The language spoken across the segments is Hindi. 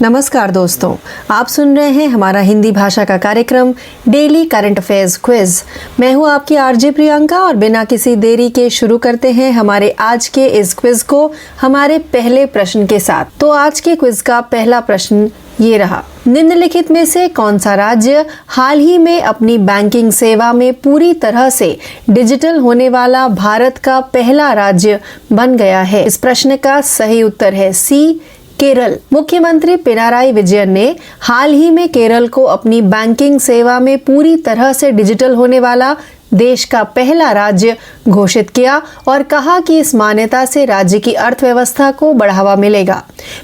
नमस्कार दोस्तों, आप सुन रहे हैं हमारा हिंदी भाषा का कार्यक्रम डेली करंट अफेयर्स क्विज। मैं हूं आपकी आरजे प्रियंका और बिना किसी देरी के शुरू करते हैं हमारे आज के इस क्विज को हमारे पहले प्रश्न के साथ। तो आज के क्विज का पहला प्रश्न ये रहा, निम्नलिखित में से कौन सा राज्य हाल ही में अपनी बैंकिंग सेवा में पूरी तरह से डिजिटल होने वाला भारत का पहला राज्य बन गया है? इस प्रश्न का सही उत्तर है सी, केरल। मुख्यमंत्री पिनाराई विजयन ने हाल ही में केरल को अपनी बैंकिंग सेवा में पूरी तरह से डिजिटल होने वाला देश का पहला राज्य घोषित किया और कहा कि इस मान्यता से राज्य की अर्थव्यवस्था को बढ़ावा मिलेगा।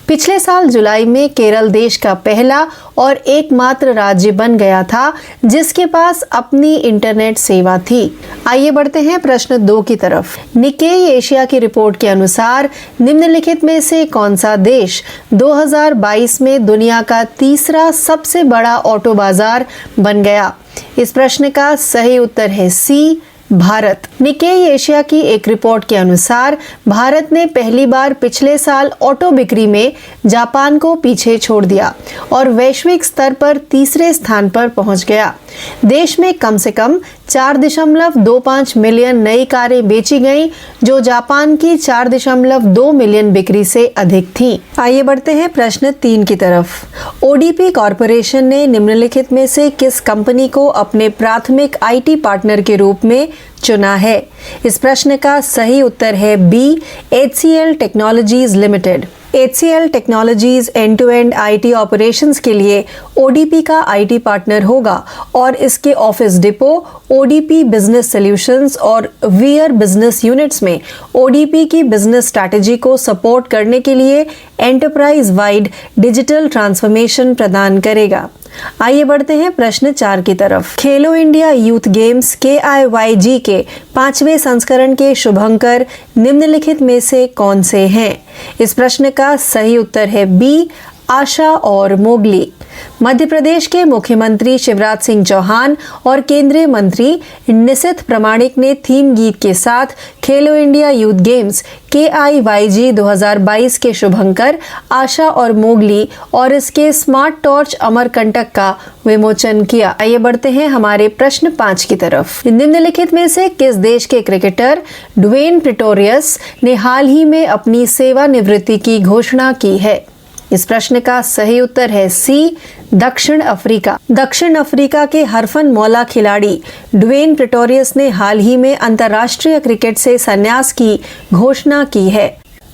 पिछले साल जुलाई में केरल देश का पहला और एकमात्र राज्य बन गया था जिसके पास अपनी इंटरनेट सेवा थी। आइए बढ़ते हैं प्रश्न 2 की तरफ। निकेई एशिया की रिपोर्ट के अनुसार निम्नलिखित में से कौन सा देश 2022 में दुनिया का तीसरा सबसे बड़ा ऑटो बाजार बन गया? इस प्रश्न का सही उत्तर है सी, भारत। निकेई एशिया की एक रिपोर्ट के अनुसार भारत ने पहली बार पिछले साल ऑटो बिक्री में जापान को पीछे छोड़ दिया और वैश्विक स्तर पर तीसरे स्थान पर पहुंच गया। देश में कम से कम 4.25 मिलियन नई कारें बेची गईं, जो जापान की 4.2 मिलियन बिक्री से अधिक थी। आइए बढ़ते हैं प्रश्न 3 की तरफ। ओडीपी कॉरपोरेशन ने निम्नलिखित में से किस कंपनी को अपने प्राथमिक आईटी पार्टनर के रूप में चुना है? इस प्रश्न का सही उत्तर है B, HCL technologies limited. HCL technologies end to end IT operations के लिए ओडीपी का आईटी पार्टनर होगा और इसके office depot, ODP business solutions और वीयर बिजनेस यूनिट्स में ओडीपी की बिजनेस स्ट्रैटेजी को सपोर्ट करने के लिए एंटरप्राइज वाइड डिजिटल ट्रांसफॉर्मेशन प्रदान करेगा। आइए बढ़ते हैं प्रश्न 4 की तरफ। खेलो इंडिया यूथ गेम्स KIYG के 5वें संस्करण के शुभंकर निम्नलिखित में से कौन से हैं? इस प्रश्न का सही उत्तर है बी, आशा और मोगली। मध्य प्रदेश के मुख्यमंत्री शिवराज सिंह चौहान और केंद्रीय मंत्री निशित प्रामाणिक ने थीम गीत के साथ खेलो इंडिया यूथ गेम्स KIYG 2022 के शुभंकर आशा और मोगली और इसके स्मार्ट टॉर्च अमरकंटक का विमोचन किया। आइए बढ़ते हैं हमारे प्रश्न 5 की तरफ। निम्नलिखित में से किस देश के क्रिकेटर ड्वेन प्रिटोरियस ने हाल ही में अपनी सेवानिवृत्ति की घोषणा की है? इस प्रश्न का सही उत्तर है सी, दक्षिण अफ्रीका। दक्षिण अफ्रीका के हरफन मौला खिलाड़ी ड्वेन प्रिटोरियस ने हाल ही में अंतर्राष्ट्रीय क्रिकेट से संन्यास की घोषणा की है।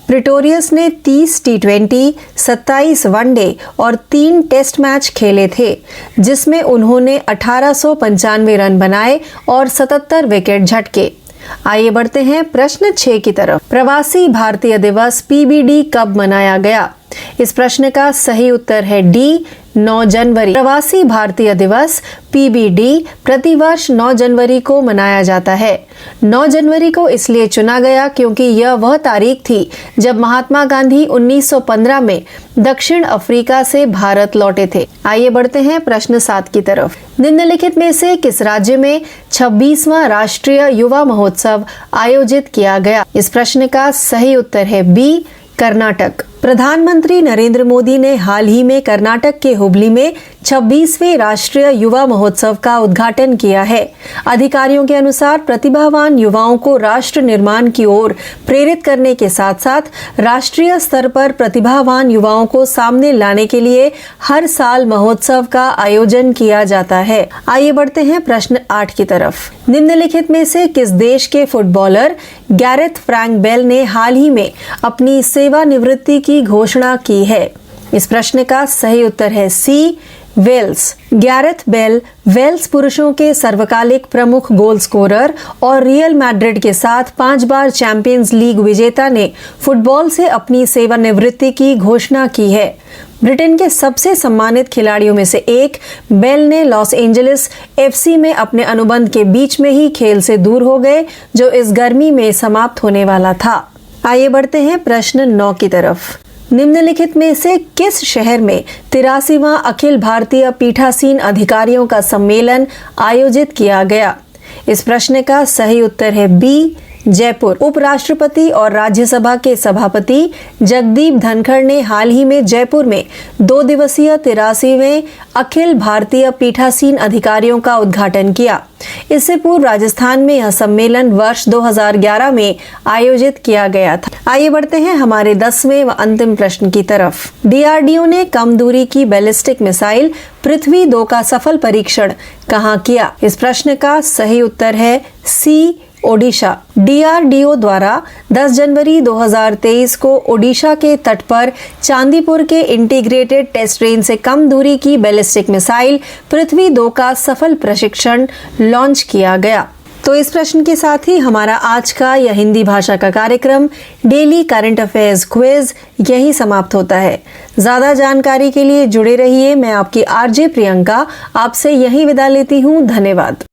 प्रिटोरियस ने 30 T20, 27 वनडे और 3 टेस्ट मैच खेले थे, जिसमें उन्होंने 1895 रन बनाए और 77 विकेट झटके। आइए बढ़ते हैं प्रश्न 6 की तरफ। प्रवासी भारतीय दिवस PBD कब मनाया गया? इस प्रश्न का सही उत्तर है डी, 9 जनवरी। प्रवासी भारतीय दिवस PBD प्रतिवर्ष 9 जनवरी को मनाया जाता है। 9 जनवरी को इसलिए चुना गया क्योंकि यह वह तारीख थी जब महात्मा गांधी 1915 में दक्षिण अफ्रीका से भारत लौटे थे। आइए बढ़ते हैं प्रश्न 7 की तरफ। निम्नलिखित में से किस राज्य में 26वां राष्ट्रीय युवा महोत्सव आयोजित किया गया? इस प्रश्न का सही उत्तर है बी, कर्नाटक। प्रधानमंत्री नरेंद्र मोदी ने हाल ही में कर्नाटक के हुबली में 26वें राष्ट्रीय युवा महोत्सव का उद्घाटन किया है। अधिकारियों के अनुसार प्रतिभावान युवाओं को राष्ट्र निर्माण की ओर प्रेरित करने के साथ साथ राष्ट्रीय स्तर पर प्रतिभावान युवाओं को सामने लाने के लिए हर साल महोत्सव का आयोजन किया जाता है। आइए बढ़ते हैं प्रश्न 8 की तरफ। निम्नलिखित में से किस देश के फुटबॉलर गैरेथ फ्रैंक बेल ने हाल ही में अपनी सेवानिवृत्ति की घोषणा की है? इस प्रश्न का सही उत्तर है सी, वेल्स। गैरेथ बेल वेल्स पुरुषों के सर्वकालिक प्रमुख गोल स्कोरर और रियल मैड्रिड के साथ 5 बार चैंपियंस लीग विजेता ने फुटबॉल से अपनी सेवानिवृत्ति की घोषणा की है। ब्रिटेन के सबसे सम्मानित खिलाड़ियों में से एक बेल ने लॉस एंजलिस FC में अपने अनुबंध के बीच में ही खेल से दूर हो गए, जो इस गर्मी में समाप्त होने वाला था। आइए बढ़ते हैं प्रश्न 9 की तरफ। निम्नलिखित में से किस शहर में 83वां अखिल भारतीय पीठासीन अधिकारियों का सम्मेलन आयोजित किया गया? इस प्रश्न का सही उत्तर है बी, जयपुर। उपराष्ट्रपति और राज्यसभा के सभापति जगदीप धनखड़ ने हाल ही में जयपुर में 2 दिवसीय 83वें अखिल भारतीय पीठासीन अधिकारियों का उद्घाटन किया। इससे पूर्व राजस्थान में यह सम्मेलन वर्ष 2011 में आयोजित किया गया था। आइए बढ़ते हैं हमारे 10वें व अंतिम प्रश्न की तरफ। डीआरडीओ ने कम दूरी की बैलिस्टिक मिसाइल पृथ्वी 2 का सफल परीक्षण कहां किया? इस प्रश्न का सही उत्तर है सी, ओडिशा। डीआरडीओ द्वारा 10 जनवरी 2023 को ओडिशा के तट पर चांदीपुर के इंटीग्रेटेड टेस्ट रेंज से कम दूरी की बैलिस्टिक मिसाइल पृथ्वी 2 का सफल प्रशिक्षण लॉन्च किया गया। तो इस प्रश्न के साथ ही हमारा आज का यह हिंदी भाषा का कार्यक्रम डेली करंट अफेयर्स क्विज यही समाप्त होता है। ज्यादा जानकारी के लिए जुड़े रहिए। मैं आपकी आरजे प्रियंका आपसे यही विदा लेती हूँ। धन्यवाद।